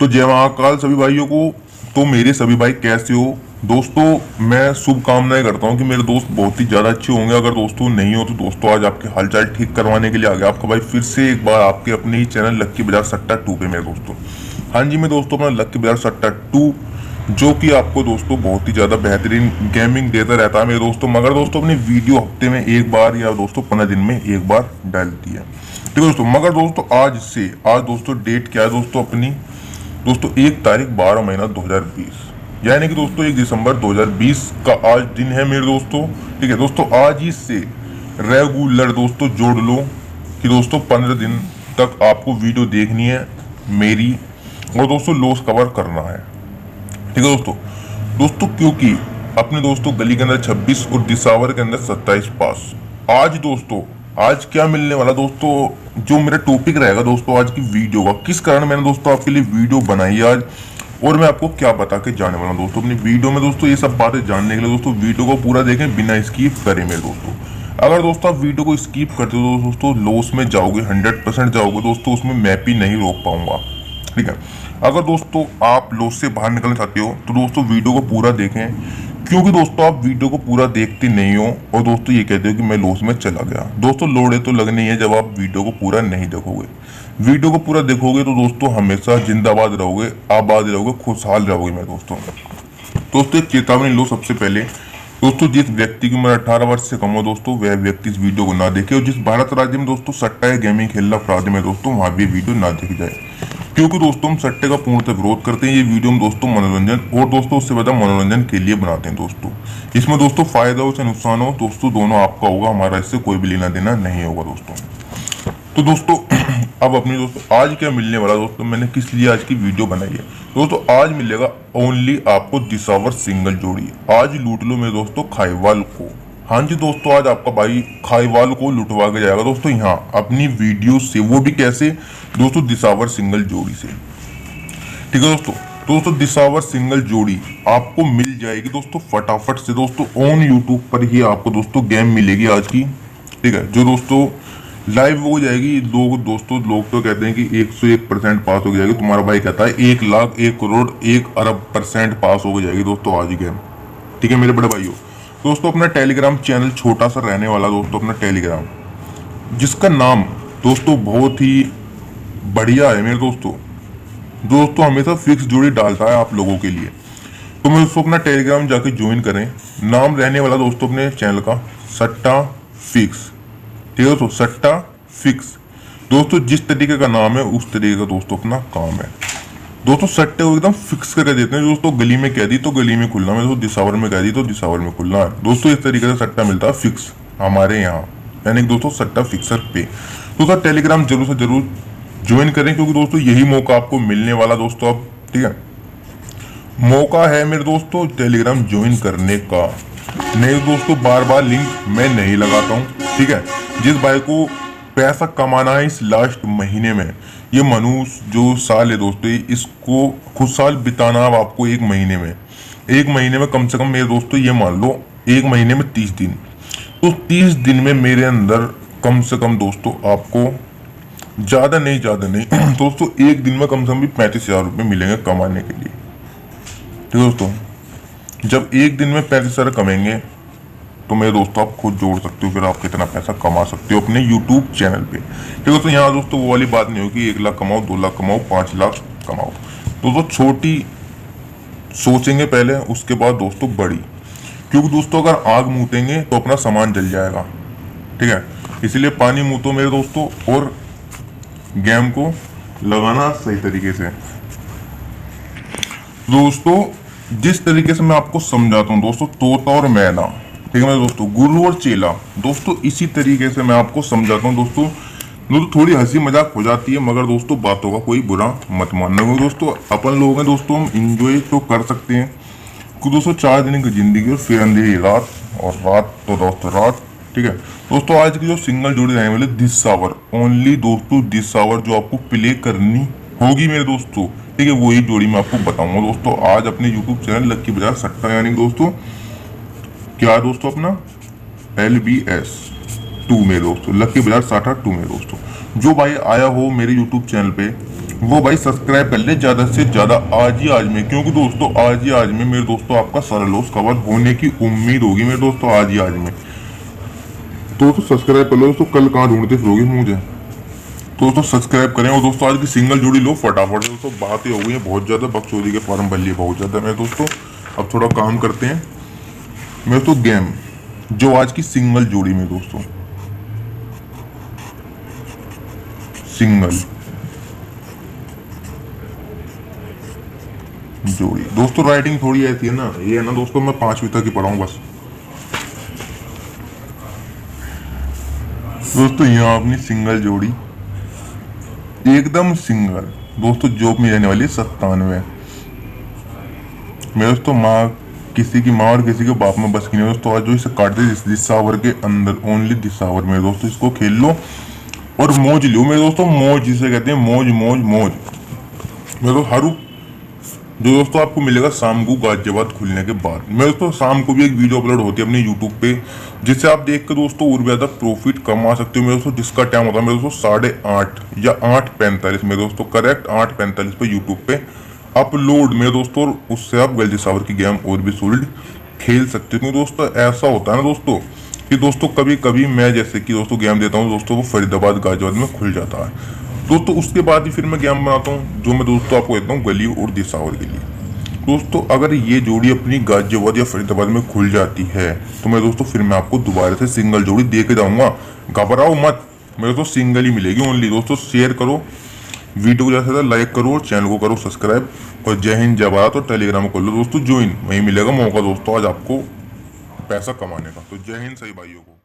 तो जय महाकाल सभी भाइयों को। तो मेरे सभी भाई कैसे हो दोस्तों। मैं शुभकामनाएं करता हूं कि मेरे दोस्त बहुत ही ज्यादा अच्छे होंगे। अगर दोस्तों नहीं हो तो दोस्तों आज आपके हालचाल ठीक करवाने के लिए आ गया आपका भाई फिर से एक बार आपके अपने ही चैनल लक्की बाजार सट्टा 2 पे मेरे दोस्तों। हाँ जी मैं दोस्तों अपना लक्की बाजार सट्टा 2 जो कि आपको दोस्तों बहुत ही ज्यादा बेहतरीन गेमिंग देता रहता है मेरे दोस्तों। मगर दोस्तों अपनी वीडियो हफ्ते में एक बार या दोस्तों 15 दिन में एक बार डालती है, ठीक है दोस्तों। मगर दोस्तों आज दोस्तों डेट क्या है दोस्तों अपनी दोस्तों 1 तारीख 12 महीना 2020 यानी कि दोस्तों 1 दिसंबर 2020 का आज दिन है मेरे दोस्तों, ठीक है दोस्तों। आज ही से रेगुलर दोस्तों जोड़ लो कि दोस्तों 15 दिन तक आपको वीडियो देखनी है मेरी और दोस्तों लॉस कवर करना है, ठीक है दोस्तों क्योंकि अपने दोस्तों गली के अंदर 26 और दिसावर के अंदर 27 पास। आज क्या मिलने वाला दोस्तों, जो मेरा टॉपिक रहेगा दोस्तों आज की वीडियो का, किस कारण मैंने दोस्तों आपके लिए वीडियो बनाई आज और मैं आपको क्या बता के जाने वाला हूँ दोस्तों अपनी वीडियो में। दोस्तों ये सब बातें जानने के लिए दोस्तों वीडियो को पूरा देखें बिना स्किप करें मेरे दोस्तों। अगर दोस्तों आप वीडियो को स्किप करते हो तो दोस्तों लॉस में जाओगे, 100% जाओगे दोस्तों, उसमें मैं भी नहीं रोक पाऊंगा, ठीक है। अगर दोस्तों आप लॉस से बाहर निकलना चाहते हो तो दोस्तों वीडियो को पूरा देखें, क्योंकि दोस्तों आप वीडियो को पूरा देखते नहीं हो और दोस्तों ये कहते हो कि मैं लॉस में चला गया। दोस्तों लोड़े तो लगनी है जब आप वीडियो को पूरा नहीं देखोगे। वीडियो को पूरा देखोगे तो दोस्तों हमेशा जिंदाबाद रहोगे, आबाद रहोगे, खुशहाल रहोगे मेरे दोस्तों एक चेतावनी लो सबसे पहले दोस्तों, जिस व्यक्ति की उम्र 18 वर्ष से कम हो दोस्तों वह व्यक्ति इस वीडियो को ना देखे। और जिस भारत राज्य में दोस्तों सट्टा या गेमिंग खेलना अपराध में दोस्तों वहां भी वीडियो ना देखी जाए, क्योंकि दोस्तों हम सट्टे का पूर्णतः विरोध करते हैं। ये वीडियो हम दोस्तों मनोरंजन और दोस्तों उससे ज्यादा मनोरंजन के लिए बनाते हैं दोस्तों। इसमें दोस्तों फायदा हो चाहे नुकसान हो दोस्तों दोनों आपका होगा, हमारा इससे कोई भी लेना देना नहीं होगा दोस्तों। तो दोस्तों अब अपनी दोस्तों आज क्या मिलने वाला दोस्तों, मैंने किस लिए आज की वीडियो बनाई है दोस्तों। आज मिलेगा ओनली आपको दिसावर सिंगल जोड़ी। आज लूट लो मेरे दोस्तों खाईवाल को। हाँ जी दोस्तों आज आपका भाई खाईवाल को लुटवा के जाएगा दोस्तों यहाँ अपनी वीडियो से, वो भी कैसे दोस्तों, दिसावर सिंगल जोड़ी से, ठीक है दोस्तों दिसावर सिंगल जोड़ी आपको मिल जाएगी दोस्तों फटाफट से दोस्तों ऑन यूट्यूब पर ही आपको दोस्तों गेम मिलेगी आज की, ठीक है, जो दोस्तों लाइव हो जाएगी। लोग तो कहते हैं कि 101% पास हो जाएगी। तुम्हारा भाई कहता है 1 लाख 1 करोड़ 1 अरब % पास हो जाएगी दोस्तों आज ही गेम, ठीक है मेरे बड़े भाइयों। दोस्तों अपना टेलीग्राम चैनल छोटा सा रहने वाला दोस्तों अपना टेलीग्राम, जिसका नाम दोस्तों बहुत ही बढ़िया है मेरे दोस्तों हमेशा फिक्स जोड़ी डालता है आप लोगों के लिए। तो मैं दोस्तों अपना टेलीग्राम जाके ज्वाइन करें। नाम रहने वाला दोस्तों अपने चैनल का सट्टा फिक्स, ठीक है दोस्तों सट्टा फिक्स। दोस्तों जिस तरीके का नाम है उस तरीके का दोस्तों अपना काम है दोस्तों। सट्टे को एकदम फिक्स करके देते हैं दोस्तों। गली में कह दी तो गली में खुलना है दोस्तों, दिसावर में कह दी तो दिसावर में खुलना है दोस्तों। इस तरीके से सट्टा मिलता है फिक्स हमारे यहाँ, यानी दोस्तों सट्टा फिक्सर पे। दोस्तों टेलीग्राम जरूर से जरूर ज्वाइन करें, क्योंकि दोस्तों यही मौका आपको मिलने वाला दोस्तों अब, ठीक है, मौका है मेरे दोस्तों टेलीग्राम ज्वाइन करने का। नहीं दोस्तों बार बार लिंक मैं नहीं लगाता हूँ, ठीक है। जिस भाई को पैसा कमाना है इस लास्ट महीने में, ये मनुष्य जो साल है दोस्तों इसको खुद साल बिताना अब आपको 1 महीने में कम से कम मेरे दोस्तों ये मान लो 1 महीने में 30 दिन, तो 30 दिन में मेरे अंदर कम से कम दोस्तों आपको ज्यादा नहीं दोस्तों 1 दिन में कम से कम भी 35,000 रुपये मिलेंगे कमाने के लिए, ठीक है दोस्तों। जब 1 दिन में 35,000 कमाएंगे तो मेरे दोस्तों आप खुद जोड़ सकते हो फिर आप कितना पैसा कमा सकते हो अपने YouTube चैनल पे, ठीक है। तो यहाँ दोस्तों वो वाली बात नहीं होगी 1 लाख कमाओ 2 लाख कमाओ 5 लाख कमाओ। दोस्तों छोटी सोचेंगे पहले, उसके बाद दोस्तों बड़ी, क्योंकि दोस्तों अगर आग मूतेंगे तो अपना सामान जल जाएगा, ठीक है। इसीलिए पानी मूतो मेरे दोस्तों और गेम को लगाना सही तरीके से। दोस्तों जिस तरीके से मैं आपको समझाता हूँ दोस्तों, तोता और मैना, ठीक है दोस्तों, गुरु और चेला, दोस्तों इसी तरीके से मैं आपको समझाता हूँ दोस्तों। थोड़ी हंसी मजाक हो जाती है मगर दोस्तों बातों का कोई बुरा मत मानना, क्योंकि दोस्तों अपन लोग हैं दोस्तों, हम इंजॉय तो कर सकते हैं क्योंकि दोस्तों 4 दिन की जिंदगी और फिर अंधेरी रात और रात तो दोस्तों रात, ठीक है दोस्तों। आज की जो सिंगल जोड़ी रहने वाले दिसावर, ओनली दोस्तों दिसावर जो आपको प्ले करनी होगी मेरे दोस्तों, ठीक है, वही जोड़ी मैं आपको बताऊंगा दोस्तों आज अपने यूट्यूब चैनल लक्की बाजार सट्टा, यानी दोस्तों क्या दोस्तों अपना LBS 2 मेरे दोस्तों, लक्की बाजार सट्टा 2 मेरे दोस्तों। जो भाई आया हो मेरे यूट्यूब चैनल पे वो भाई सब्सक्राइब कर ले ज्यादा से ज्यादा आज में, क्योंकि दोस्तों आज में मेरे दोस्तों आपका सारा लॉस कवर होने की उम्मीद होगी मेरे दोस्तों आज में। दोस्तों सब्सक्राइब कर लो दोस्तों, कल कहाँ ढूंढते फिरोगे मुझे। दोस्तों सब्सक्राइब करें और दोस्तों आज की सिंगल जोड़ी लो फटाफट। दोस्तों बातें हो गई हैं बहुत ज्यादा, बकचोदी के फॉर्म भर लिए बहुत ज्यादा मेरे दोस्तों। अब थोड़ा काम करते हैं मेरे दोस्तों। गेम जो आज की सिंगल जोड़ी में दोस्तों, सिंगल जोड़ी दोस्तों, राइटिंग थोड़ी ऐसी है ना, ये है ना दोस्तों, मैं 5वीं तक ही पढ़ाऊँ बस। दोस्तों यहाँ अपनी सिंगल जोड़ी एकदम सिंगल दोस्तों, जॉब में रहने वाली 97। मेरे दोस्तों माँ, किसी की माँ और किसी के बाप में बस की नहीं दोस्तों। आज जो इसे काटते दिस आवर के अंदर, ओनली दिस आवर मेरे दोस्तों, इसको खेल लो और मौज लो मेरे दोस्तों। मौज जिसे कहते हैं, मौज मौज मौज मेरे दोस्तों। हरू जो दोस्तों आपको मिलेगा शाम को गाजियाबाद खुलने के बाद। मेरे दोस्तों शाम को भी एक वीडियो अपलोड होती है अपने यूट्यूब पे, जिससे आप देख कर दोस्तों और भी ज्यादा प्रॉफिट कमा सकते हो मेरे दोस्तों। जिसका टाइम होता है मेरे दोस्तों 8:30 या 8:45 मेरे दोस्तों, करेक्ट 8:45 पे यूट्यूब पे अपलोड मेरे दोस्तों। उससे आप गलती सावर की गेम और भी सोल्ड खेल सकते हो दोस्तों। ऐसा होता है ना दोस्तों कि दोस्तों कभी कभी मैं जैसे कि दोस्तों गेम देता हूँ दोस्तों, वो फरीदाबाद गाजियाबाद में खुल जाता है दोस्तों। उसके बाद ही फिर मैं गेम बनाता हूँ जो मैं दोस्तों आपको देता हूँ गली और दिसावर के लिए दोस्तों। अगर ये जोड़ी अपनी गाजियाबाद या फरीदाबाद में खुल जाती है तो मैं दोस्तों फिर मैं आपको दोबारा से सिंगल जोड़ी दे के जाऊंगा। घबराओ मत, मेरे दोस्तों सिंगल ही मिलेगी ओनली। दोस्तों शेयर करो वीडियो को, जैसा लाइक करो और चैनल को करो सब्सक्राइब। और जय हिंद जय भारत। और टेलीग्राम कर लो दोस्तों ज्वाइन, वहीं मिलेगा मौका दोस्तों आज आपको पैसा कमाने का। तो जय हिंद सही भाइयों को।